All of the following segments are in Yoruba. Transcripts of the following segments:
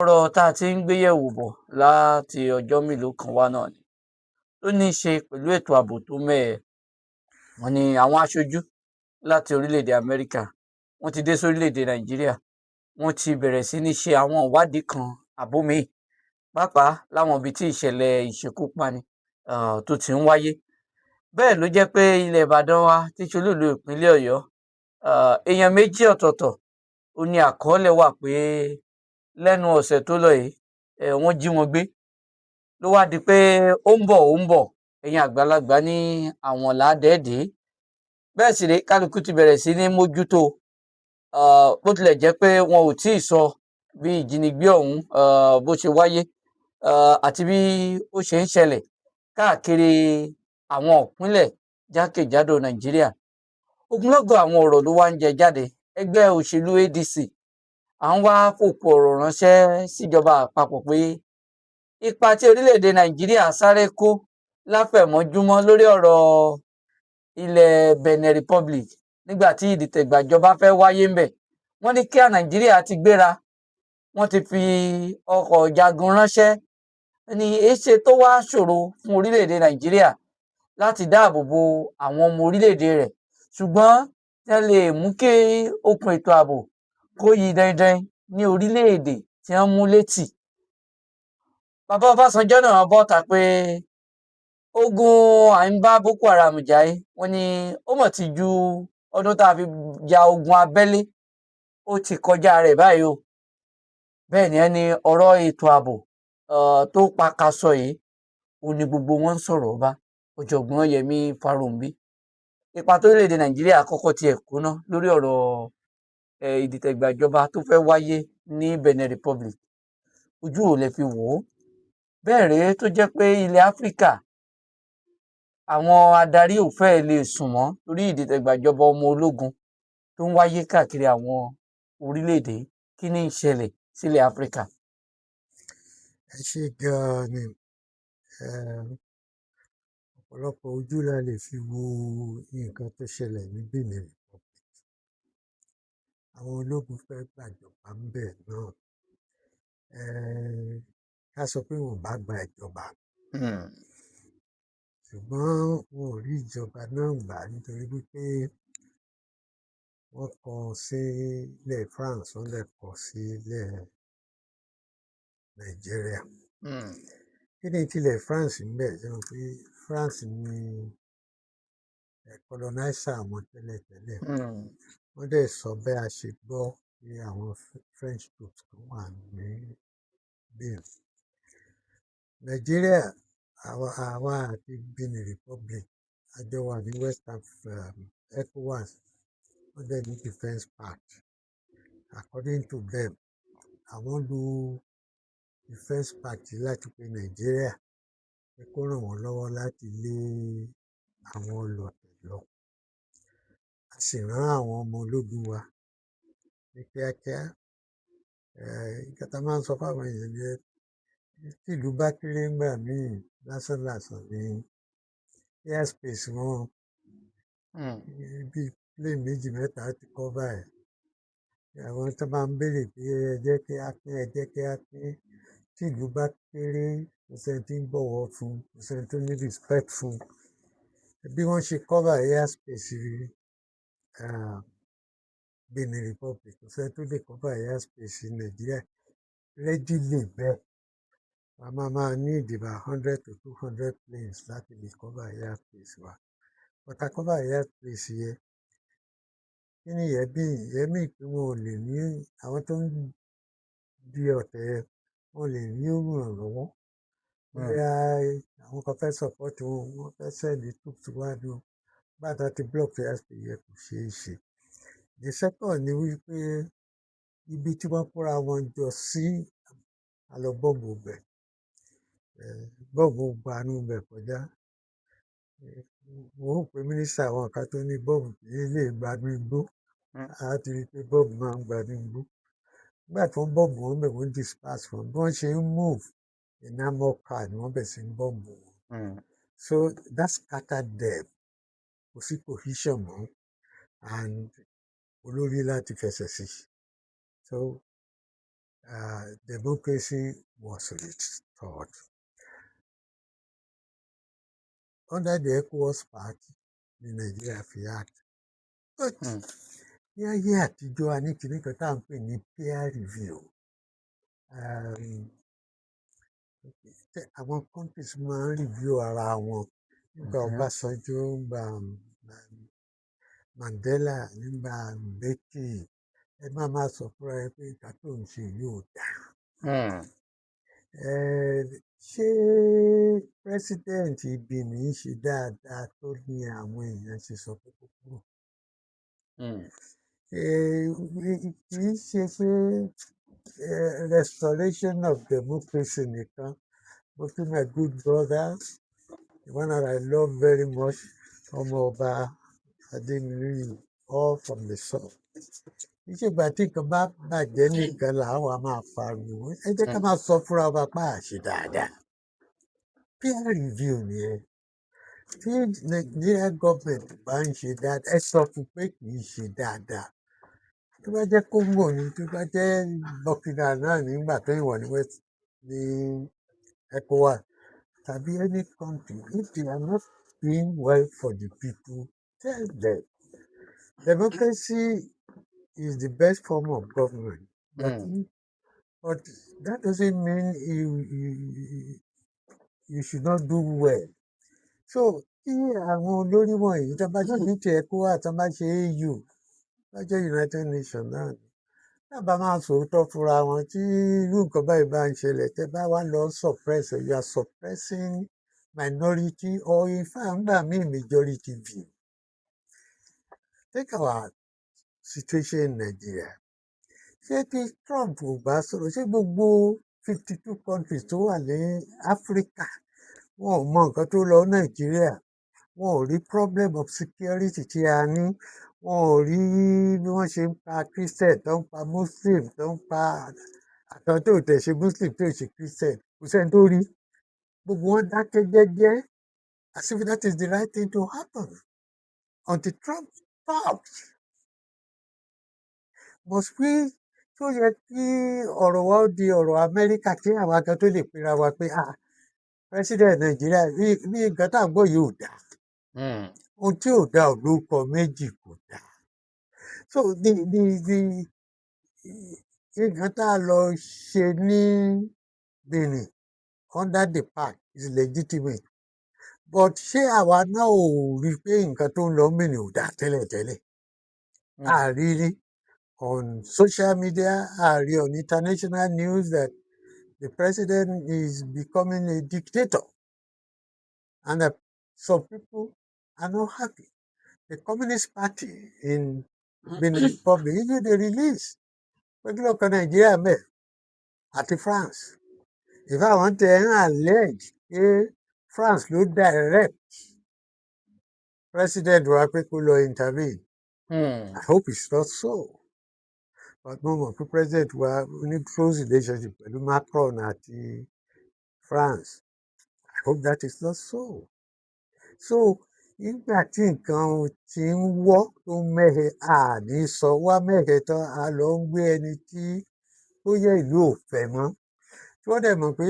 ọ̀rọ̀ tá a ti ń gbé yẹ̀wò bọ̀ láti ọjọ́ mélòó kan wá náà ni tó ní í ṣe pẹ̀lú ètò ààbò tó mẹ́hẹ. Wọ́n ní àwọn aṣojú láti orílẹ̀-èdè Amẹ́ríkà wọ́n ti dé sórílẹ̀-èdè Nàìjíríà, wọ́n ti bẹ̀rẹ̀ sí ní ṣe àwọn ìwádìí kan àbómíì, pàápàá láwọn ibi tí ìṣẹ̀lẹ̀ ìṣekúpani tó ti ń wáyé. Bẹ́ẹ̀ ló jẹ́ pé ilẹ̀ Ìbàdàn wa tí í ṣe olú ìlú ìpínlẹ̀ Ọ̀yọ́, èèyàn méjì ọ̀tọ̀ọ̀tọ̀ ó ní àkọọ́lẹ̀ wà pé lẹ́nu ọ̀sẹ̀ tó lọ yìí wọ́n jí wọn gbé. Ló wá di pé ó ń bọ̀ ẹ̀yin àgbàlagbà ní àwọn làádẹ́ẹ̀dẹ́. Bẹ́ẹ̀ sì rèé kálukú ti bẹ̀rẹ̀ sí ní mójútó bó tilẹ̀ jẹ́ pé wọn ò tíì sọ bí ìjínigbé ọ̀hún bó ṣe wáyé àti bí ó ṣe ń ṣẹlẹ̀ káàkiri àwọn ìpínlẹ̀ jákèjádò Nàìjíríà. Ogunlọ́gọ̀ àwọn ọ̀rọ̀ ló wá ń jẹ jáde. Ẹgbẹ́ òṣèlú ADC à ń wá fòpò ọ̀rọ̀ ránṣẹ́ síjọba àpapọ̀ pé ipa tí orílẹ̀-èdè Nàìjíríà sáré kó láfẹ̀mọ́júmọ́ lórí ọ̀rọ̀ ilẹ̀ Benin Republic nígbà tí ìdìtẹ̀gbàjọba fẹ́ wáyé ńbẹ̀. Wọ́n ní kíá Nàìjíríà ti gbéra, wọ́n ti fi ọkọ̀ jagun ránṣẹ́. Ní èéṣe tó wá ṣòro fún orílẹ̀-èdè Nàìjíríà láti dáàbò bo àwọn ọmọ orílẹ̀-èdè rẹ̀, ṣùgbọ́n wọ́n lè mú kí okùn ètò ààbò kó yí dandan ní orílẹ̀-èdè tí wọ́n mú létì. Bàbá Ọbásanjọ́ náà bọ́ta pé ogun à ń bá Boko Haram jà yìí, wọ́n ní ó mọ̀ ti ju ọdún tá a fi ja ogun abẹ́lé, ó ti kọjá rẹ̀ báyìí o. Bẹ́ẹ̀ ni ẹni ọ̀rọ̀ ètò ààbò tó pakasọ yìí ó ní gbogbo wọn ń sọ̀rọ̀ bá. Ọ̀jọ̀gbọ́n Yemi Farounbi, ipa tó orílẹ̀-èdè Nàìjíríà kọ́kọ́ tiẹ̀ kóná lórí ọ̀rọ̀ ìdìtẹ̀gbàjọba tó fẹ́ wáyé ní Benin Republic, ojú ò lè fi wò ó. Bẹ́ẹ̀ rèé tó jẹ́ pé ilẹ̀ Áfíríkà àwọn adarí ò fẹ́ lè sùn mọ́ torí ìdìtẹ̀gbàjọba ọmọ ológun tó ń wáyé káàkiri àwọn orílẹ̀-èdè. Kí ni ìṣẹ̀lẹ̀ sílẹ̀ Áfíríkà? Ẹ ṣe gan-an ni. Ọ̀pọ̀lọpọ̀ ojú la lè fi wo nǹkan tó ṣẹlẹ̀ ní Benin Republic. Àwọn ológun fẹ́ gbàjọba ń bẹ̀ náà. Ká sọ pé wọn ò bá gba ìjọba, ṣùgbọ́n wọn ò rí ìjọba náà gbà nítorí wípé wọ́n kọ sílẹ̀ France, wọ́n lè kọ sílẹ̀ Nàìjíríà. Kí ni tilẹ̀ France ń bẹ̀? Ṣé wọn pé France ni colonizer wọn tẹ́lẹ̀tẹ́lẹ̀. Wọ́n dẹ̀ sọ bẹ́ẹ̀ a ṣe gbọ́ pé àwọn French troops tó wà ní Benin. Nàìjíríà, àwa àti Benin Republic a jọ wà ní West ECOWAS. Wọ́n dẹ̀ ní defence pact. According to them, àwọn lo defence pact láti pe Nàìjíríà pé kó ràn wọ́n lọ́wọ́ láti lé àwọn ọlọ̀tẹ̀ lọ. A sì rán àwọn ọmọ ológun wa ní kíákíá. Nǹkan tá a máa ń sọ fáwọn èèyàn ni tí ìlú bá kéré ńgbà míì lásánlàsàn ní airspace wọn bí plane méjì mẹ́ta ti cover ẹ̀. Àwọn tó máa ń béèrè pé ẹ jẹ́ kí á pín, ẹ jẹ́ kí á pín. Tí ìlú bá kéré, kò sẹ́ni tí ń bọ̀wọ̀ fún, kò sẹ́ni tó ní respect fún. Bí wọ́n ṣe cover airspace Benin Republic, kò sẹ́ni tó lè cover airspace Nàìjíríà readily bẹ́ẹ̀. A máa need about 100 to 200 planes láti lè cover airspace wa. But a cover airspace yẹn. Kí ni ìyẹn bí? Ìyẹn mean pé wọn ò lè ní àwọn tó ń di ọ̀tẹ̀ yẹn, wọn ò lè ní olùrànlọ́wọ́. Bóyá àwọn kan fẹ́ support wọn, wọ́n fẹ́ send troops wá ní o. Nígbà tí wọ́n ti block airspace yẹn kò ṣeé ṣe. The second ni wípé ibi tí wọ́n kóra wọn jọ sí àlọ́ bọ́ọ̀bù bẹ̀. Bọ́ọ̀bù gbanú bẹ̀ kọjá. Wọ́n ó pe mínísítà àwọn kan tó ní bọ́ọ̀bù kì í lè gbanú igbó. A ti rí i pé bọ́ọ̀bù máa ń gbanú igbó. Nígbà tí wọ́n bọ́ọ̀bù wọn bẹ̀, wọ́n disperse wọn. Bí wọ́n ṣe ń move in armored car ni wọ́n bẹ̀ sí ń bọ́ọ̀bù wọn. So that scattered them. Kò sí cohesion mọ́. And olórí láti fẹsẹ̀ sí. So democracy was restored. Under the ECOWAS party, the Nigeria fiat. But ní ayé àtijọ́ a ní kinní kan tá à ń pè ní peer review. Àwọn countries máa ń review ara wọn nígbà Ọbásanjọ́, nígbà Mandela, nígbà Mbeki. Ẹ máa sọ fúnra ẹ pé ìgbà tó ń ṣe yóò dáa. Ṣé president Benin ṣe dáadáa tó ní àwọn èèyàn ṣe sọ pé kó kúrò? Kì í ṣe pé restoration of democracy nìkan. But my good brother, the one that I love very much, Ọmọọba Adéníyì, all from the south. Kì í ṣe ìgbà tí nǹkan bá bàjẹ́ nìkan làwọn á máa pariwo. Ẹ jẹ́ ká máa sọ fúnra wa pé àṣe dáadáa. Peer review nìyẹn. Tí Nigeria government bá ń ṣe dáadáa, ẹ sọ fún pé kì í ṣe dáadáa. Tó bá jẹ́ Congo ni, tó bá jẹ́ Burkina náà nígbà tó ìwọ̀ ní ECOWAS, tàbí any country, if they are not doing well for the people, tell them. Democracy is the best form of government. But that doesn't mean you should not do well. So, tí àwọn olórí wọ̀nyí tó bá ṣe ní ti ECOWAS, tó bá ṣe AU, tó jẹ́ United Nations náà, tábà máa sòótọ́ fúnra wọn tí irú nǹkan báyìí bá ń ṣẹlẹ̀, tẹ́ bá wá lọ suppress, you are suppressing minority or in fact nígbà míì majority view. Take our situation in Nigeria. Ṣé tí Trump ò bá sọ̀rọ̀, ṣé gbogbo 52 countries tó wà ní Africa wọn ò mọ nǹkan tó lọ Nàìjíríà? Wọn ò rí problem of security tí a ní. Wọn ò rí bí wọ́n ṣe ń pa Christian, tó ń pa Muslim, tó ń pa àtàwọn tó tẹ̀ ṣe Muslim tó ṣe Christian. Kò sẹ́ni tó rí. Gbogbo wọn dákẹ́ jẹ́jẹ́ as if that is the right thing to happen until Trump stopped. Must we tó yẹ kí ọ̀rọ̀ wa ó di ọ̀rọ̀ Amẹ́ríkà kí àwa kan tó lè pera wa pé president Nàìjíríà bí nǹkan tá à ń gbọ́ yìí ò dáa. Ohun tí ò dáa ò lórúkọ méjì kò dáa. So nǹkan tá a lọ ṣe ní Benin under the pact is legitimate. But ṣé àwa náà ò rí pé nǹkan tó ń lọ Benin ò dáa tẹ́lẹ̀tẹ́lẹ̀? A rí rí on social media, a rí on international news that the president is becoming a dictator and that some people are not happy. The Communist Party in Benin Republic, even they release regular Nigeria mẹ́ àti France. If I want to allege pé France ló direct president wa pé kó lọ intervene. I hope it's not so. But mo mọ̀ pé president wa ní close relationship pẹ̀lú Macron àti France. I hope that is not so. So, nígbà tí nǹkan ti ń wọ́ tó mẹ́hẹ, àní sọ wá mẹ́hẹ tán, a lọ ń gbé ẹni tí ó yẹ ìlú ò fẹ́ mọ́. Tí wọ́n dẹ̀ mọ̀ pé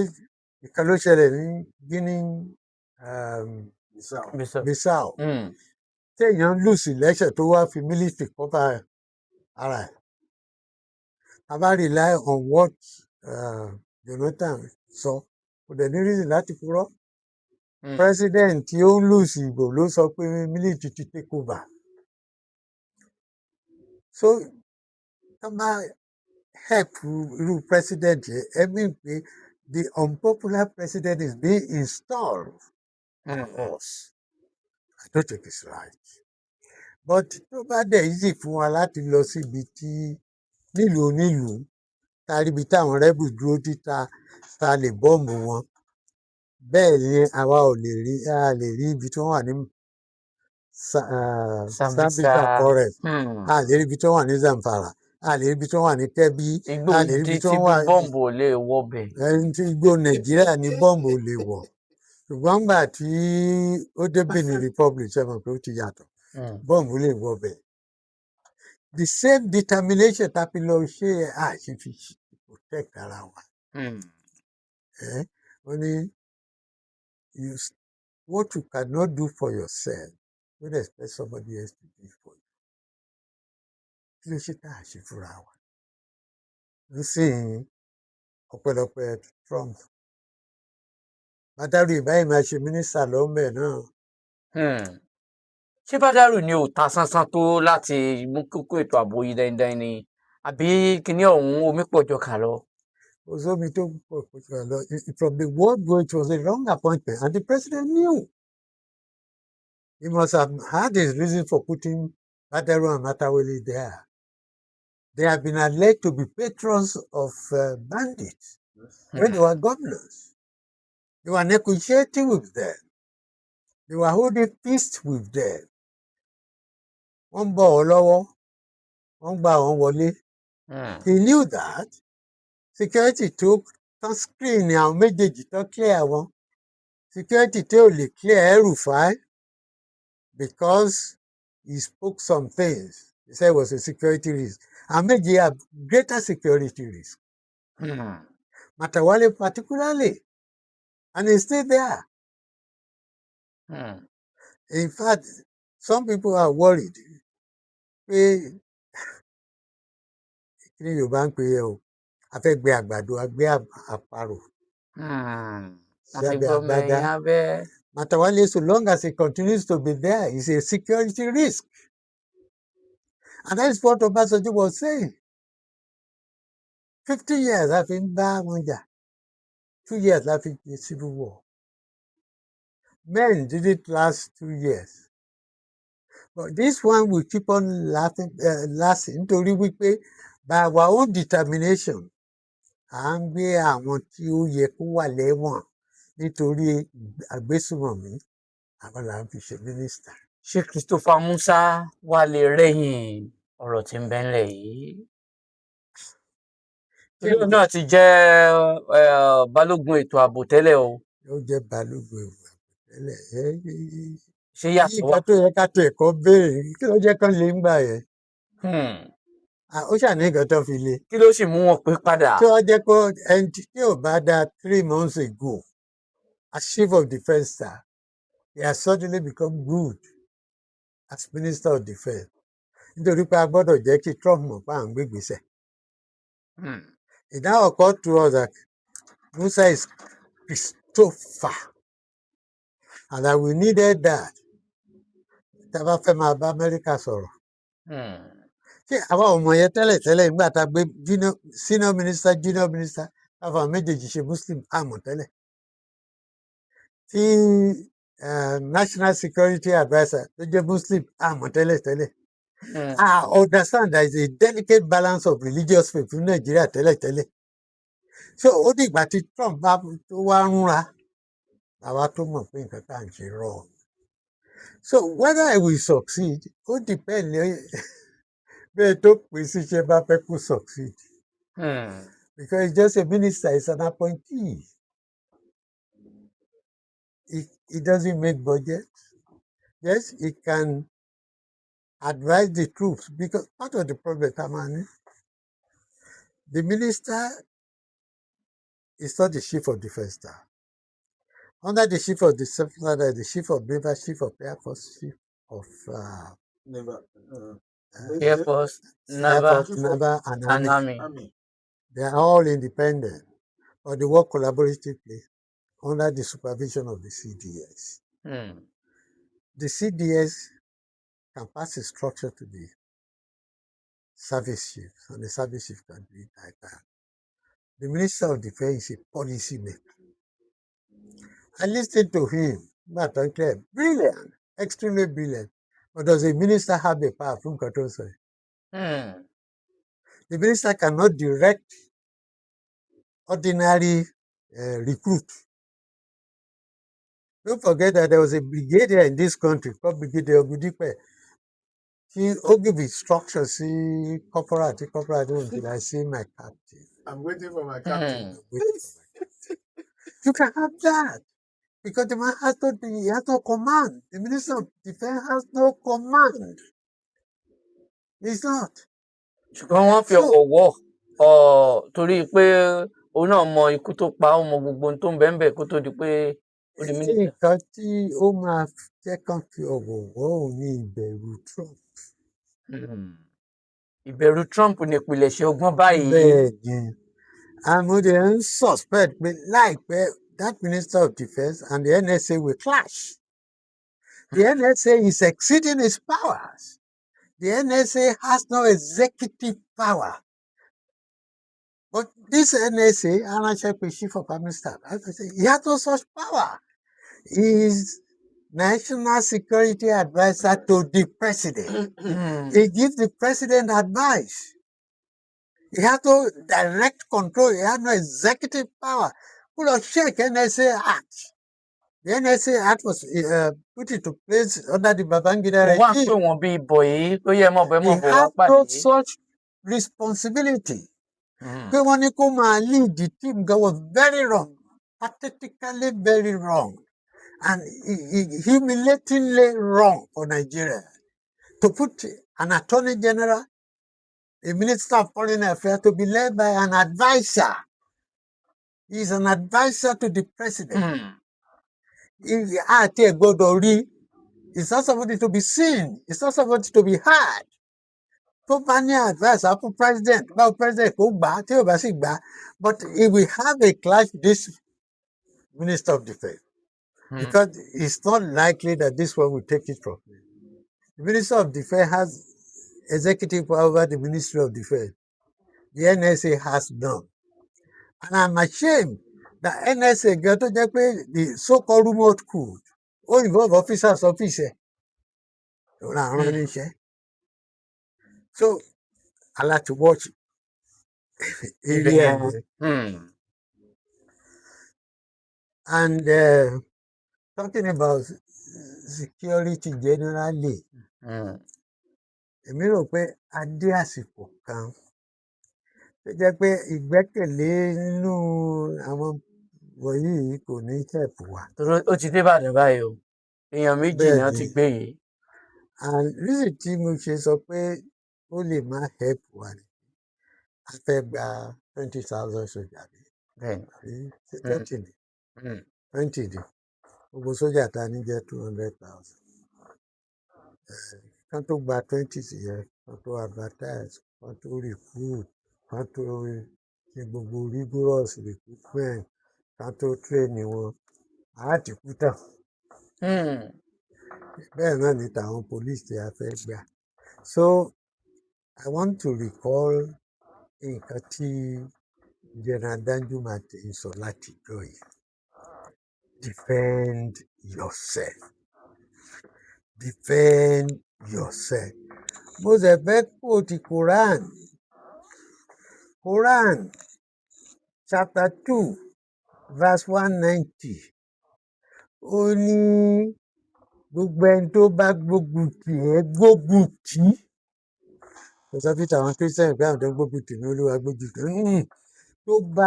ìkan ló ṣẹlẹ̀ ní Bissau. Téèyàn lùsì lẹ́sẹ̀ tó wá fi military cover ara ẹ̀. A bá rely on what Jonathan sọ, kò dẹ̀ ní reason láti purọ́. President tí ó ń lùsì ìbò ló sọ pé military ti take over. So, tá bá help irú president yẹn, ẹ mean pé the unpopular president is being installed on us. I don't think it's right. But tó bá dẹ̀ easy fún wa láti lọ síbi tí nílùú onílùú, tá a rí ibi táwọn rebel dúró títa tá a lè bọ́ọ̀mù wọn. Bẹ́ẹ̀ ni àwa ò lè rí ibi tí wọ́n wà ní Sambisa forest. A lè rí ibi tí wọ́n wà ní Zamfara. A lè rí ibi tí wọ́n wà ní Kebbi. A lè rí ibi tí wọ́n wà. Bọ́ǹbù ò lè wọ bẹ̀. Igbó Nàìjíríà ni bọ́ǹbù ò lè wọ̀. Ṣùgbọ́n nígbà tí ó dé Benin Republic ṣe mọ̀ pé ó ti yàtọ̀. Bọ́ǹbù lè wọ bẹ̀. The same determination tá a fi lọ ṣe àṣìfi protect ara wa. Hmm. Wọ́n ní what you cannot do for yourself, don't expect somebody else to do it for you. Kí ló ṣe tá a ṣe fúnra wa? Nísìnyí ọpẹ́lọpẹ́ Trump. Bátàrú ìbáyìí máa ṣe mínísítà lọ́mbẹ̀ náà. Ṣé Bádàrú ni ò ta sánsán tó láti mú kókó ètò ààbò yìí dandan ni àbí kíní ọ̀hún omi pọ̀ jọ kà lọ? Kò sómi tó pọ̀ jọ kà lọ. From the word go, it was a wrong appointment and the president knew. He must have had his reason for putting Badaru and Matawele there. They have been alleged to be patrons of bandits when they were governors. They were negotiating with them. They were holding feasts with them. Wọ́n bọ̀ ọ́ lọ́wọ́, wọ́n gbà wọ́n wọlé. He knew that. Security took screen àwọn méjèèjì tó clear wọn. Security tí ò lè clear El-Rufai because he spoke some things. He said it was a security risk. And méjì have greater security risk. Matawale particularly. And he's still there. In fact, some people are worried. Pé kí ni Yorùbá ń pè é o? A fẹ́ gbé àgbàdo, a gbé àparò. Matawale, so long as he continues to be there, is a security risk. And that is what Obasanjo was saying. 50 years la fi ń bá wọn jà. 2 years la fi ṣe civil war. Men didn't last 2 years. But this one will keep on lasting nítorí wípé by our own determination, à ń gbé àwọn tí ó yẹ kó wà lẹ́wọ̀n nítorí àgbésùmọ̀mí, àwọn là ń fi ṣe mínísítà. Ṣé Christopher Musa wá lè rẹ́yìn ọ̀rọ̀ tí ń bẹ ńlẹ̀ yìí? Torí náà ti jẹ́ balógun ètò ààbò tẹ́lẹ̀ o. Ó jẹ́ balógun ètò ààbò tẹ́lẹ̀. Ṣé yàtọ̀ wá? Nǹkan tó yẹ ká tó ẹ̀kọ́ béèrè, kí ló jẹ́ kán lè ń gbà yẹn? Ó ṣàní nǹkan tó fi le. Kí ló sì mú wọn pé padà? Tí wọ́n jẹ́ pé ẹni tí ò bá dá 3 months ago as chief of defence staff, he has suddenly become good as minister of defence. Nítorí pé a gbọ́dọ̀ jẹ́ kí Trump mọ̀ pé à ń gbégbèsè. It now occurred to us that Musa is Christopher and that we needed that. Tá a bá fẹ́ máa bá Amẹ́ríkà sọ̀rọ̀. Ṣé àwa ọmọ yẹn tẹ́lẹ̀ nígbà tá a gbé senior minister, junior minister, táwọn méjèèjì ṣe Muslim àmọ̀ tẹ́lẹ̀. Tí national security adviser tó jẹ́ Muslim àmọ̀ tẹ́lẹ̀. I understand there is a delicate balance of religious faith in Nigeria tẹ́lẹ̀. So ó dìgbà tí Trump bá tó wá rúnra, àwa tó mọ̀ pé nǹkan tá à ń ṣe wrong. So whether I will succeed, ó depend bẹ́ẹ̀ tó pè síṣẹ́ bá fẹ́ kó succeed. Because he's just a minister, he's an appointee. He doesn't make budget. Yes, he can advise the troops because part of the problem, Tamani, the minister is not the chief of defense staff. Under the chief of defense staff, the chief of naval, chief of air force, chief of Air Force, naval, and army. They are all independent, but they work collaboratively under the supervision of the CDS. The CDS can pass instruction to the service chief, and the service chief can do it like that. The Minister of Defense is a policy maker. I listened to him, brilliant, extremely brilliant. But does a minister have the power from control? The minister cannot direct ordinary recruits. Don't forget that there was a brigadier in this country called Brigadier Ogudipe. He will give instructions, corporal until I see my captain. I'm waiting for my captain. You can have that. Because the man has no command. The Minister of Defense has no command. He's not. Ṣùgbọ́n wọ́n fi ọ̀wọ̀ wọ̀. torí pé òun náà mọ ikú tó pa ó mọ gbogbo ohun tó ń bẹ́ẹ̀ bẹ́ẹ̀ kó tó di pé ó di mínísítà. nǹkan tí ó máa jẹ́ kán fi ọ̀wọ̀ wọ́ òun ní ìbẹ̀rù Trump. ìbẹ̀rù Trump ní ìpilẹ̀ṣẹ̀ ọgbọ́n báyìí. bẹ́ẹ̀ ni amúdé ń suspect pé láìpẹ́ that minister of defence and the NSA will clash. The NSA is exceeding its powers. The NSA has no executive power. But this NSA, Aránṣẹ́ pé Chief of Army Staff, he has no such power. He is National Security Advisor to the President. He gives the President advice. He has no direct control. He has no executive power. Full of check NSA Act. The NSA Act was put into place under the Babangida Mo wá ń pè regime. wọ́n bí ibọ̀ yìí tó yẹ mọ̀ bẹ́ẹ̀ He mọ̀ bẹ́ẹ̀ wá has pàdé. no such responsibility. Pé wọ́n ní kó máa lead the team that was very wrong, pathetically very wrong, and humiliatingly wrong for Nigeria. To put an Attorney General, a Minister of Foreign Affairs, to be led by an advisor. He is an advisor to the President. It's not somebody to be seen. It's not somebody to be heard. Tó bá ní advisor fún president, báwo president kò gbà á tí ò bá sì gbà á, but he will have a clash with this Minister of Defence because it's not likely that this one will take it from him. The Minister of Defence has executive power over the Ministry of Defence. The NSA has none. And I'm ashamed that NSA gan tó jẹ́ pé the so-called remote could ó involve officers office ẹ̀ tó ràn án níṣẹ́. So I like to watch area yẹn. And talking about security generally, èmi rò pé a dé àsìkò kan tó jẹ́ pé ìgbẹ́kẹ̀lé nínú àwọn wọ̀nyí kò ní help wa. Ó ti dé Ìbàdàn báyìí o. Èèyàn méjì ni wọ́n ti gbé yìí. And reason tí mo ṣe sọ pé ó lè má help wa ni a fẹ́ gba 20,000 sójà bí. Bẹ́ẹ̀ni. 20 ni. 20 ni. Gbogbo sójà ta ní jẹ́ 200,000. Kán tó gba 20 sí yẹn, kán tó advertise, kán tó recruit, kán tó ṣe gbogbo rigorous recruitment, kán tó train wọn, á ti kú tán. Bẹ́ẹ̀ náà ni tàwọn police tí a fẹ́ gbà. So I want to recall nǹkan tí General Danjuma ti ń sọ látijọ́ yìí. Defend yourself. Defend yourself. Mo ṣe fẹ́ quote Quran. Quran chapter 2 verse 190. Ó ní gbogbo ẹni tó bá gbógun tì ẹ́ gbógun tì í. Kò sọ pé tàwọn Christian pé àwọn tó ń gbógun tì ní Olúwa gbógun tì í. Tó bá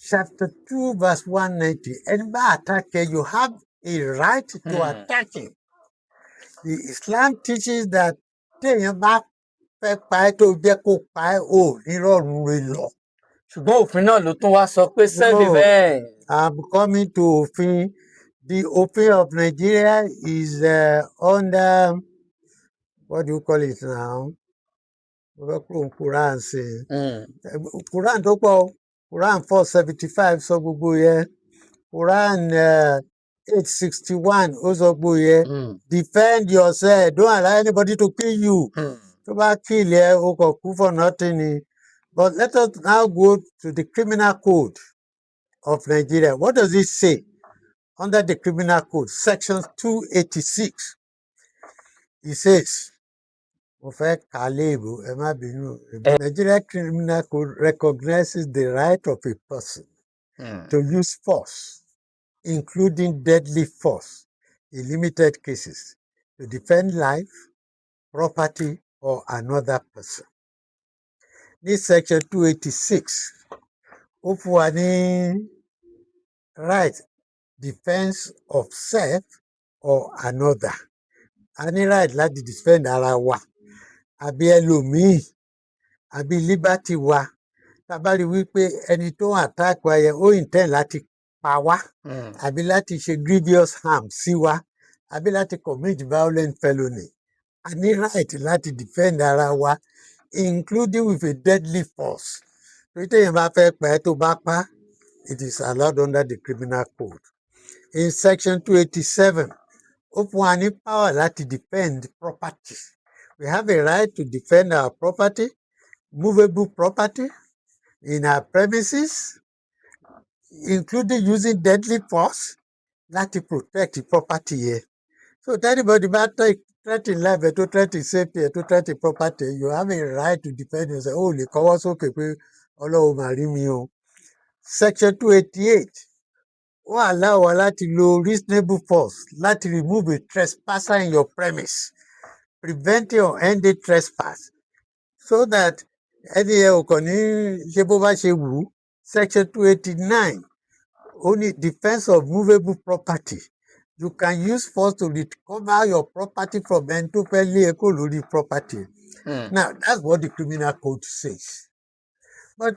chapter 2 verse 190. Ẹni bá attack ẹ, you have a right to attack him. The Islam teaches that téèyàn bá fẹ́ pa ẹ́ tó jẹ́ kó pa ẹ́ ò ní rọ̀rùn rẹ̀ lọ. Ṣùgbọ́n òfin náà ló tún wá sọ pé self-defense. I'm coming to òfin. The òfin of Nigeria is under, what do you call it now? Quran sí. Quran tó pọ̀, Quran 475 sọ gbogbo yẹn. Quran 861 ó sọ gbogbo yẹn. Defend yourself. Don't allow anybody to kill you. Tó bá kill ẹ, o kò kú for nothing ni. But let us now go to the criminal code of Nigeria. What does it say under the criminal code? Section 286. It says, Nigeria criminal code recognizes the right of a person to use force, including deadly force, in limited cases, to defend life, property, or another person. This section 286, ó fún wa ní right defense of self or another. A ní right láti defend ara wa àbí ẹlòmíì àbí liberty wa tá a bá rí wípé ẹni tó attack wa yẹn ó intend láti pa wá àbí láti ṣe grievous harm sí wa àbí láti commit violent felony a ní right láti defend ara wa including with a deadly force torí téèyàn bá fẹ́ pa ẹ́ tó bá pa it is allowed under the criminal code in section 287 ó fún wa ní power láti defend property we have a right to defend our property movable property in our premises including using deadly force láti protect the property yẹn. So anybody bá threaten life ẹ tó threaten safety ẹ tó threaten property you have a right to defend yourself ó lè kọwọ́ sókè pé ọlọ́run mà rí mi o. Section 288 ó allow wa láti lo reasonable force láti remove a trespasser in your premise preventing or ending trespass so that ẹni yẹn ò kàn ní ṣe bó bá ṣe wù ú. Section 289 only defense of movable property you can use force to recover your property from ẹni tó fẹ́ lé ẹ kúrò lórí property. Now that's what the criminal code says but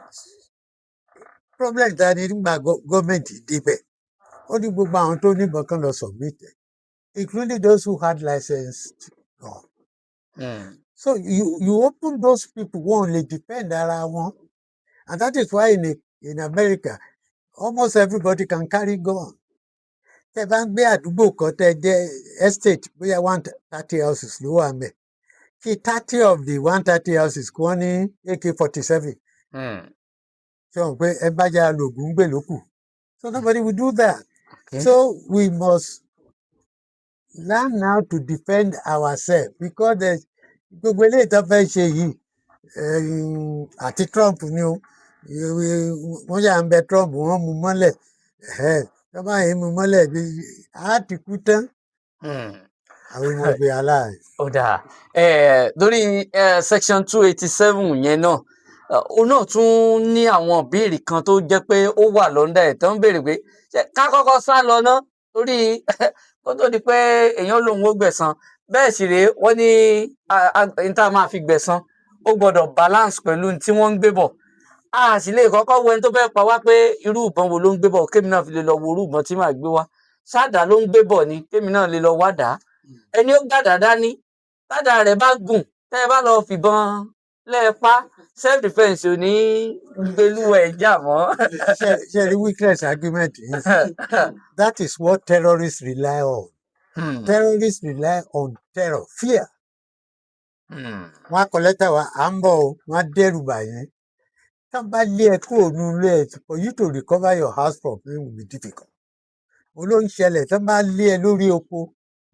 problem ta ni nígbà gọ́ọ̀mẹ̀ntì débẹ̀ ó ní gbogbo àwọn tó níbọn kan lọ submit ẹ̀ including those who had licensed gun. So you open those people wọn lè defend ara wọn and that is why in America almost everybody can carry gun. Tẹ bá ń gbé àdúgbò kan tẹ jẹ́ estate bóyá 130 houses ló wà ńbẹ̀ kí 30 of the 130 houses kí wọ́n ní AK-47 ṣe wọn pé ẹ bá já lògùn gbè lókù so nobody will do that. Okay. So we must learn now to defend ourselves because gbogbo eléyìí tó fẹ́ ṣe yìí àti Trump ni o wọ́n yà ń bẹ Trump wọ́n mú mọ́lẹ̀ tó bá yẹn mú mọ́lẹ̀ á ti kú tán àwọn ọmọ ọgbẹ́ aláì. ó dáa lórí section 287 yẹn náà òun náà tún ní àwọn ìbéèrè kan tó jẹ́ pé ó wà lọ́ndà ẹ̀ tó ń béèrè pé ká kọ́kọ́ sá lọ ná torí kó tó di pé èèyàn lòun ó gbẹ̀san bẹ́ẹ̀ sì rèé wọ́n ní n tá a máa fi gbẹ̀san ó gbọ́dọ̀ balance pẹ̀lú tí wọ́n ń gbé bọ̀ a sì lè kọ́kọ́ wo ẹni tó fẹ́ pa wá pé irú ìbọn wo ló ń gbé bọ̀ kémi náà fi lè lọ wo irú ìbọn tí màá gbé wá ṣáàdá ló ń gbé bọ̀ ni kémi náà lè lọ wá dà á ẹni ó gàdá dání tádà rẹ̀ bá gùn tẹ́ ẹ bá lọ fìbọn lẹ́ẹ̀pá self defence ò ní gbẹlúwẹ̀ jà mọ́. ṣe rí weakness argument yìí that is what terrorists rely on. Terrorists rely on terror fear. Wọ́n á kọ lẹ́tà wá à ń bọ̀ o wọ́n á dẹ́rù bà yín tá bá lé ẹ kúrò nínú ilé ẹ for you to recover your house from them will be difficult. Olóhùn ṣẹlẹ̀ tá bá lé ẹ lórí oko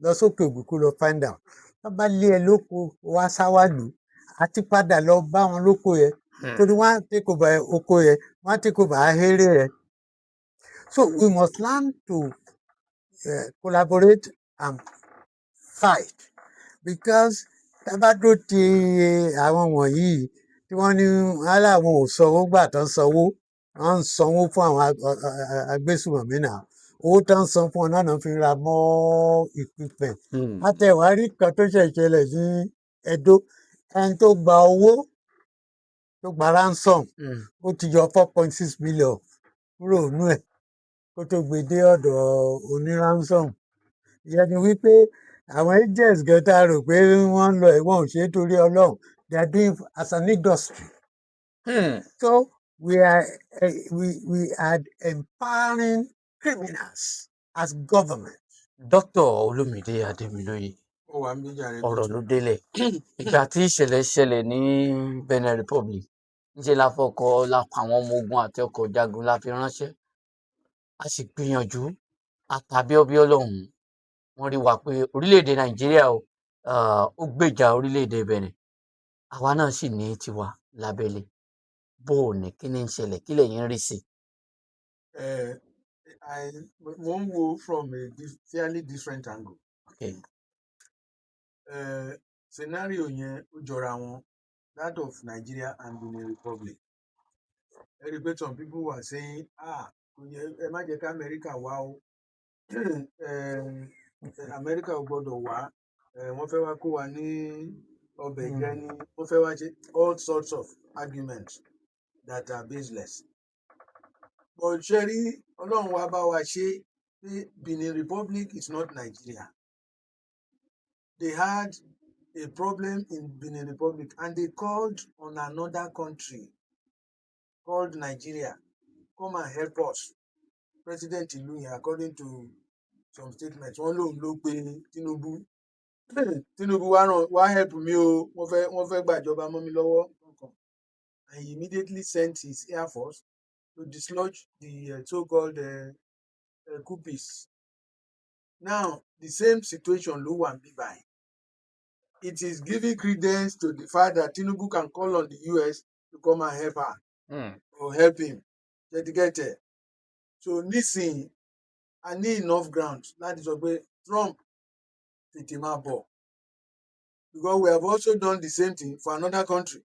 lọ sókè ògùnkú lọ find out tá bá lé ẹ lóko wá sáwàlú àti padà lọ bá wọn lóko yẹn torí wọ́n á take over oko yẹn wọ́n á take over ahéré yẹn. So we must learn to collaborate and fight because tá bá dúró ti àwọn wọ̀nyí tí wọ́n ní aláwọn ò sanwó gbà tán sanwó wọ́n ń sanwó fún àwọn agbésùmọ̀mí náà owó tó ń san fún ọ náà fi ra more equipment. Àtẹ̀wárí kan tó ṣẹ̀ṣẹlẹ̀ ní Ẹdó ẹni tó gba owó tó gba ransom ó ti yọ 4.6 million kúrò nínú ẹ̀ kó tó gbé dé ọ̀dọ̀ oníransom. Ìyẹn ni wípé àwọn agents gan tá a rò pé wọ́n ń lọ ẹ̀wọ̀n ò ṣe é torí Ọlọ́run they are doing as an industry. So we are empowering criminals as government. Dr. Olumide Ademiloye ọ̀rọ̀ ló délẹ̀ ìgbà tí ìṣẹ̀lẹ̀ ṣẹlẹ̀ ní Benin Republic níṣẹ́ la kọ àwọn ọmọ ogun àti ọkọ̀ jagun la fi ránṣẹ́ a sì gbìyànjú àtàbíọ́bí Ọlọ́run wọ́n rí wa pé orílẹ̀-èdè Nàìjíríà ó gbèjà orílẹ̀-èdè Benin àwa náà sì ní tiwa lábẹ́lé bó o ní kí ni ń ṣẹlẹ̀ kí lẹ̀yin rí sí. Mo ń wo from a fairly different angle. Okay. Scenario yẹn ó jọra wọn that of Nigeria and Benin Republic. Ẹ rí i pé some people were saying ẹ má jẹ́ ká Amẹ́ríkà wá o Amẹ́ríkà ò gbọ́dọ̀ wá wọ́n fẹ́ wá kó wa ní ọbẹ̀ jẹ́ ní ó fẹ́ wá ṣe all sorts of arguments that are baseless. But ṣe rí Ọlọ́run wá bá wa ṣe pé Benin Republic is not Nigeria. They had a problem in Benin Republic and they called on another country called Nigeria, come and help us. President ìlú yẹn, according to some statements, wọ́n lòun ló pe Tinubu. Tinubu wá help mi o, wọ́n fẹ́ gbàjọba mọ́ mi lọ́wọ́. And he immediately sent his air force to dislodge the so-called coupists. Now, the same situation ló wà níbí báyìí. It is giving credence to the fact that Tinubu can call on the US to come and help her or help him. Get it? So nísìnyí, I need enough ground láti sọ pé Trump tètè máa bọ̀. Because we have also done the same thing for another country.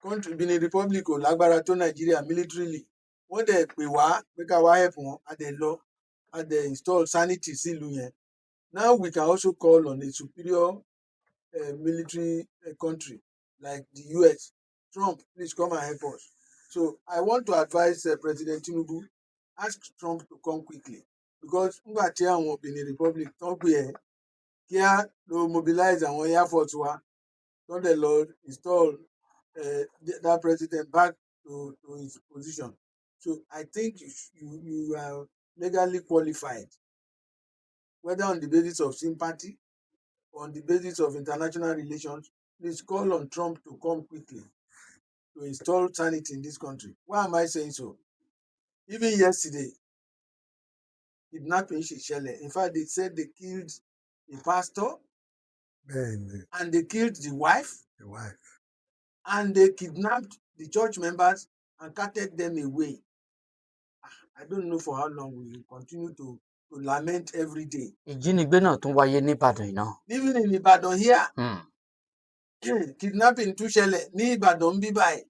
Country Benin Republic ò lágbára tó Nigeria militarily. Wọ́n dẹ̀ pè wá pé ká wá help wọn, a dẹ̀ lọ, a dẹ̀ install sanity sílùú yẹn. Now we can also call on a superior military country like the US. Trump, please come and help us. So I want to advise President Tinubu, ask Trump to come quickly. Because nígbà tí àwọn Benin Republic tán pè ẹ́, kí á lọ mobilize àwọn air force wa, tán dẹ̀ lọ install that president back to his position. So I think you are legally qualified, whether on the basis of sympathy or on the basis of international relations. Please call on Trump to come quickly to install sanity in this country. Why am I saying so? Even yesterday, kidnapping ṣì ṣẹlẹ̀. In fact, they said they killed a pastor and they killed the wife. And they kidnapped the church members and carted them away. I don't know for how long we will continue to lament every day. Ìjínigbé náà tún wáyé nìbàdàn yìí náà. Even in Ibadan here, kidnapping tún ṣẹlẹ̀ ní Ibadan bí báyìí.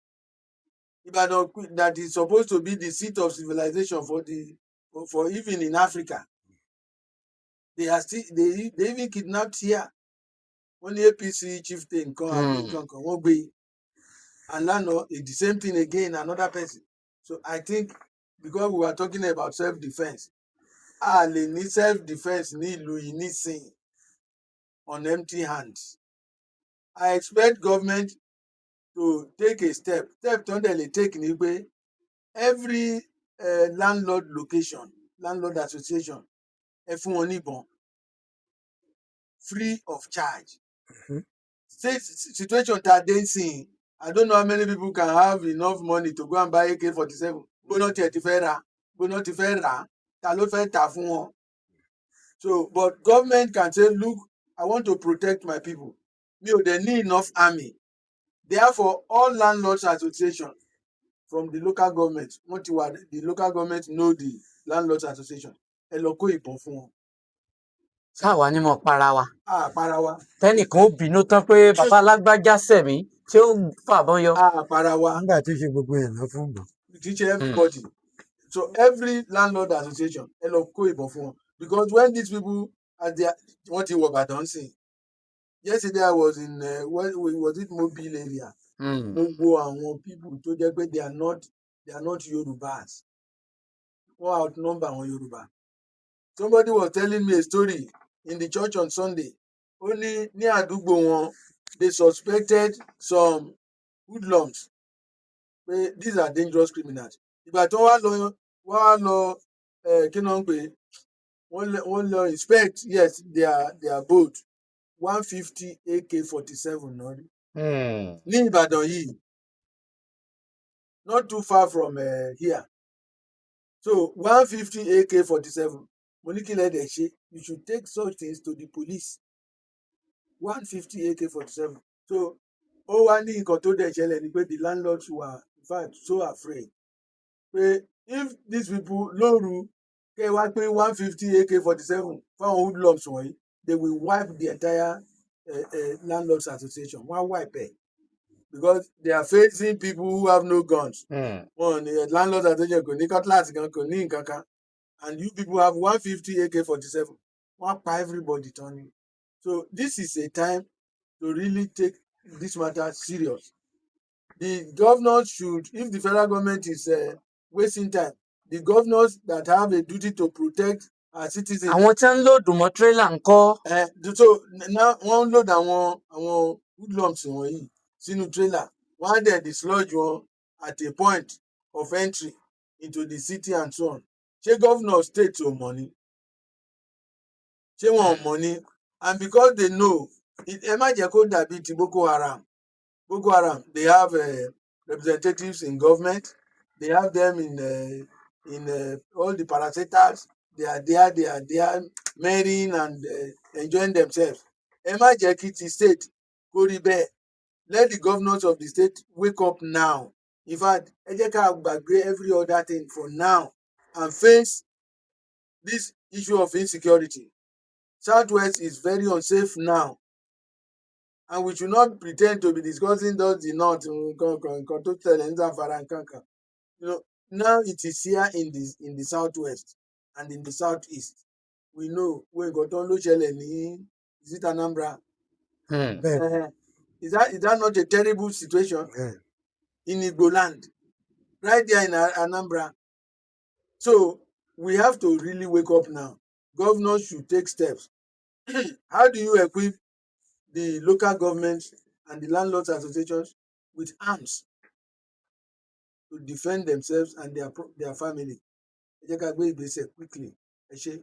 Ibadan that is supposed to be the seat of civilization for even in Africa. They even kidnapped here. Wọ́n ní APC chieftain kan àbí nǹkan kan wọ́n gbé. And now the same thing again, another person. So I think because we were talking about self-defense, lè ní self-defense ní ìlú yìí nísìnyí on empty hands. I expect government to take a step. Step tó ń dẹ̀ lè take ni pé every landlord location, landlord association, ẹ fún wọn níbọn free of charge. Situation tá a dé nsìn, I don't know how many people can have enough money to go and buy AK-47. Bóná tiẹ̀ ti fẹ́ rà, bóná ti fẹ́ rà, ta ló fẹ́ tà fún wọn? So, but government can say, look, I want to protect my people. Mi ò dẹ̀ ní enough army. Therefore, all landlords association from the local government, the local government know the landlords association. Ẹ lọ kó ìbọn fún wọn. Ṣáwa ni mo para wa. Para wa. Tẹ́nìkan ó bínú tán pé bàbá alágbájá sẹ̀mí tí ó fàbọn yọ. Para wa. Nígbà tí ṣe gbogbo èèyàn lọ fún ìbọn. Teach everybody. So every landlord association, ẹ lọ kó ìbọn fún wọn. Because when these people wọ́n ti wọ Ìbàdàn sìn. Yesterday I was in was it Mobile area? Gbogbo àwọn people tó jẹ́ pé they are not Yorùbás. Wọ́n outnumber àwọn Yorùbá. Somebody was telling me a story in the church on Sunday. Ó ní àdúgbò wọn, they suspected some hoodlums. These are dangerous criminals. Ìgbà tí wọ́n wá lọ kí ni wọ́n ń pè é? Wọ́n lọ inspect, yes, their boat. 150 AK-47 náà rí. Ní Ìbàdàn yìí, not too far from here. So 150 AK-47. Mo ní kí lẹ dẹ̀ ṣe, you should take such things to the police. 150 AK-47. So ó wá ní nǹkan tó dẹ̀ ṣẹlẹ̀ ni pé the landlords were in fact so afraid. Pé if these people lóru kẹ́ wá pé 150 AK-47 fáwọn hoodlums wọ̀nyí, they will wipe the entire landlords association. Wọ́n wipe it because they are facing people who have no guns. Landlords association kò ní cutlass gan, kò ní nǹkan kan. And you people have 150 AK-47. Wọ́n pa everybody tán ni. So this is a time to really take this matter serious. The governors should, if the federal government is wasting time, the governors that have a duty to protect our citizens. àwọn tí wọ́n ń lòdù mọ́ tírélà ń kọ́. So now wọ́n ń load àwọn hoodlums wọ̀nyí sínú trailer, wọ́n á dẹ̀ dislodge wọn at a point of entry into the city and so on. Ṣé governor state ò mọ̀ ni? Ṣé wọn ò mọ̀ ni? And because they know, ẹ má jẹ́ kó dàbí ti Boko Haram. Boko Haram, they have representatives in government. They have them in all the parastatals. They are there marrying and enjoying themselves. Ẹ má jẹ́ kí ti state kó rí bẹ́ẹ̀. Let the governors of the state wake up now. In fact, ẹ jẹ́ ká gbàgbé every other thing for now and face this issue of insecurity. Southwest is very unsafe now. And we should not pretend to be discussing those the north. You know, now it is here in the southwest and in the southeast. We know when Goton ló ṣẹlẹ̀ ní is it Anambra? bẹ́ẹ̀ Is that not a terrible situation bẹ́ẹ̀ in Igbo land, right there in Anambra? So we have to really wake up now. Governors should take steps. How do you equip the local governments and the landlords associations with arms to defend themselves and their family? Ẹ jẹ́ ká gbé ìgbésẹ̀ quickly. Ẹ ṣé.